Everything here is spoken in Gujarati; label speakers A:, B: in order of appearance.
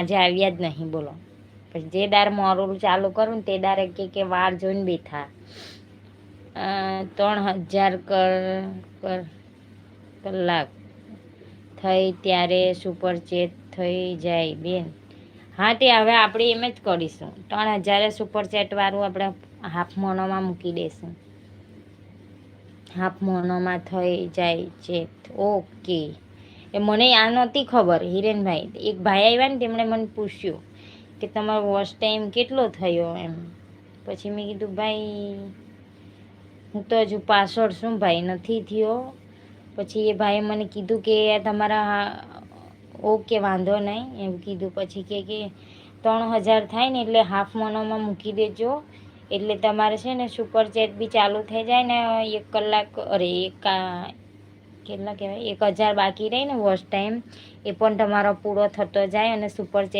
A: આજે આવ્યા જ નહીં બોલો. પછી જે દાર મોરું ચાલુ કરું ને તે દારે કે વાર જોઈને બેઠા 3000 કલાક થઈ ત્યારે સુપર ચેટ થઈ જાય બેન. હા તે હવે આપણે એમ જ કરીશું, 3000 સુપર ચેટ વાળું આપણે હાફ મોનોમાં મૂકી દઈશું. હાફ મોનોમાં થઈ જાય ચેટ. ઓકે. એ મને આ નહોતી ખબર હિરેનભાઈ. એક ભાઈ આવ્યા ને તેમણે મને પૂછ્યું કે તમારો વોચ ટાઈમ કેટલો થયો એમ. પછી મેં કીધું ભાઈ હું તો હજુ પાછળ છું ભાઈ, નથી થયો. પછી એ ભાઈએ મને કીધું કે તમારા ઓકે વાંધો નહીં એમ કીધું. પછી કે 3000 થાય ને એટલે હાફ મોનોમાં મૂકી દેજો, એટલે તમારે છે ને સુપર ચેટ બી ચાલુ થઈ જાય ને 1 કલાક કેટલા કહેવાય 1000 બાકી રહી ને વોચ ટાઈમ એ પણ તમારો પૂરો થતો જાય અને સુપર ચેટ